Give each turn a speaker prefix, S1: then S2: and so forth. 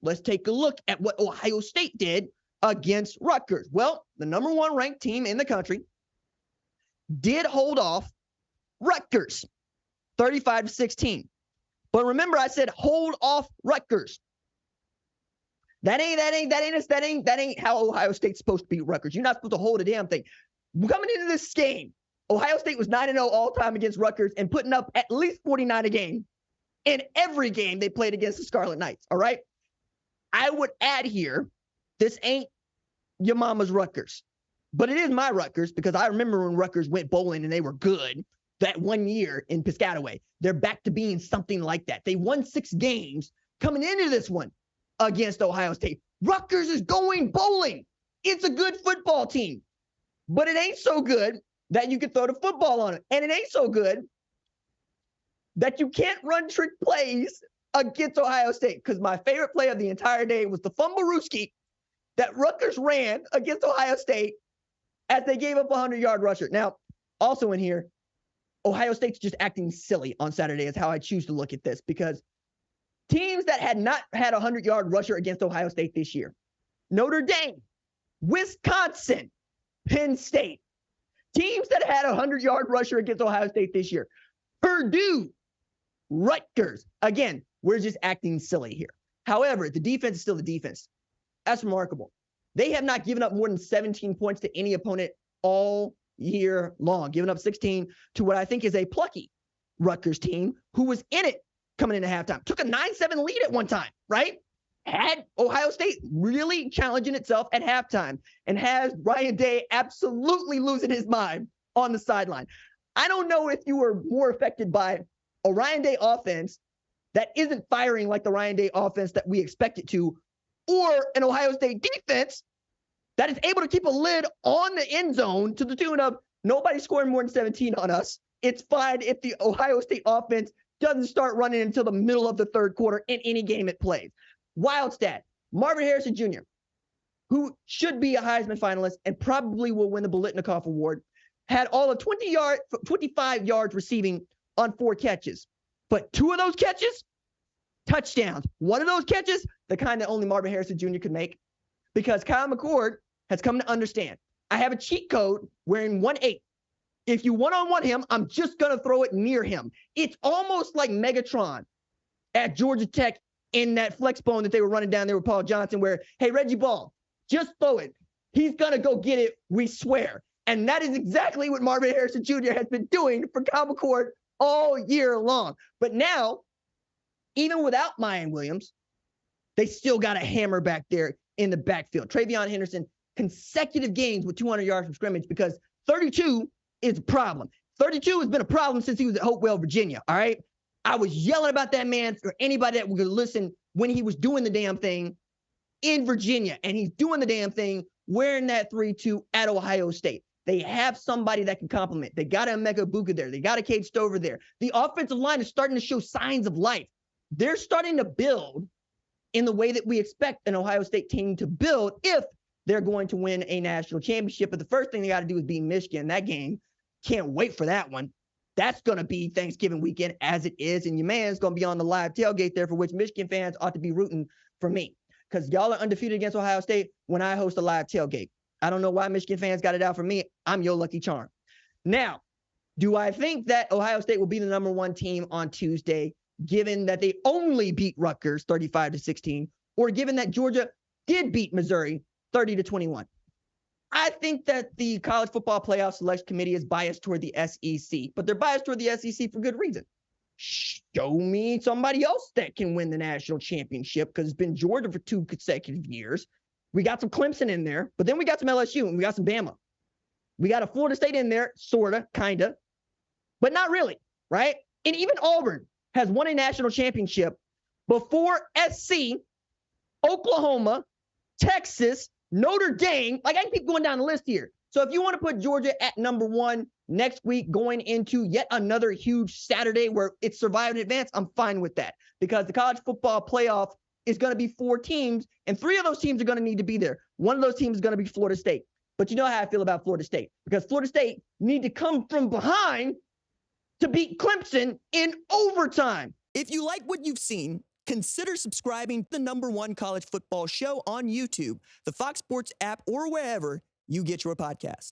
S1: let's take a look at what Ohio State did against Rutgers. Well, the number 1 ranked team in the country did hold off Rutgers 35-16. But remember, I said hold off Rutgers. That ain't how Ohio State's supposed to beat Rutgers. You're not supposed to hold a damn thing. Coming into this game, Ohio State was 9-0 all-time against Rutgers and putting up at least 49 a game in every game they played against the Scarlet Knights, all right? I would add here, this ain't your mama's Rutgers, but it is my Rutgers because I remember when Rutgers went bowling and they were good that one year in Piscataway. They're back to being something like that. They won 6 games coming into this one against Ohio State. Rutgers is going bowling. It's a good football team, but it ain't so good that you can throw the football on it. And it ain't so good that you can't run trick plays against Ohio State, because my favorite play of the entire day was the fumble-rooski that Rutgers ran against Ohio State as they gave up a 100-yard rusher. Now, also in here, Ohio State's just acting silly on Saturday is how I choose to look at this, because teams that had not had a 100-yard rusher against Ohio State this year, Notre Dame, Wisconsin, Penn State, teams that had a 100-yard rusher against Ohio State this year, Purdue, Rutgers. Again, we're just acting silly here. However, the defense is still the defense. That's remarkable. They have not given up more than 17 points to any opponent all year long, giving up 16 to what I think is a plucky Rutgers team who was in it coming into halftime. Took a 9-7 lead at one time, right? Had Ohio State really challenging itself at halftime and has Ryan Day absolutely losing his mind on the sideline. I don't know if you were more affected by a Ryan Day offense that isn't firing like the Ryan Day offense that we expect it to, or an Ohio State defense that is able to keep a lid on the end zone to the tune of nobody scoring more than 17 on us. It's fine if the Ohio State offense doesn't start running until the middle of the third quarter in any game it plays. Wild stat, Marvin Harrison Jr., who should be a Heisman finalist and probably will win the Biletnikoff Award, had all of 25 yards receiving on 4 catches. But 2 of those catches, touchdowns. 1 of those catches, the kind that only Marvin Harrison Jr. could make, because Kyle McCord has come to understand. I have a cheat code wearing 1-8. If you one-on-one him, I'm just going to throw it near him. It's almost like Megatron at Georgia Tech in that flex bone that they were running down there with Paul Johnson where, hey, Reggie Ball, just throw it. He's going to go get it, we swear. And that is exactly what Marvin Harrison Jr. has been doing for Kyle McCord all year long. But now, even without Mayan Williams, they still got a hammer back there in the backfield. Trayon Henderson, consecutive games with 200 yards from scrimmage, because 32 is a problem. 32 has been a problem since he was at Hopewell, Virginia, all right? I was yelling about that man for anybody that would listen when he was doing the damn thing in Virginia, and he's doing the damn thing wearing that 3-2 at Ohio State. They have somebody that can complement. They got a Emeka Egbuka there. They got a Cade Stover there. The offensive line is starting to show signs of life. They're starting to build in the way that we expect an Ohio State team to build if they're going to win a national championship. But the first thing they got to do is beat Michigan. That game, can't wait for that one. That's going to be Thanksgiving weekend as it is. And your man's going to be on the live tailgate there, for which Michigan fans ought to be rooting for me, because y'all are undefeated against Ohio State when I host a live tailgate. I don't know why Michigan fans got it out for me. I'm your lucky charm. Now, do I think that Ohio State will be the number 1 team on Tuesday, given that they only beat Rutgers 35-16, or given that Georgia did beat Missouri 30-21? I think that the College Football Playoff Select Committee is biased toward the SEC, but they're biased toward the SEC for good reason. Show me somebody else that can win the national championship, because it's been Georgia for 2 consecutive years. We got some Clemson in there, but then we got some LSU and we got some Bama. We got a Florida State in there, sort of, kind of, but not really, right? And even Auburn has won a national championship before SC, Oklahoma, Texas, Notre Dame. Like, I can keep going down the list here. So if you want to put Georgia at number 1 next week going into yet another huge Saturday where it's survive and advance, I'm fine with that, because the college football playoff is going to be 4 teams, and 3 of those teams are going to need to be there. One of those teams is going to be Florida State. But you know how I feel about Florida State, because Florida State need to come from behind to beat Clemson in overtime.
S2: If you like what you've seen,
S1: consider subscribing to the #1 college football show on YouTube, the Fox Sports app, or wherever you get your podcast.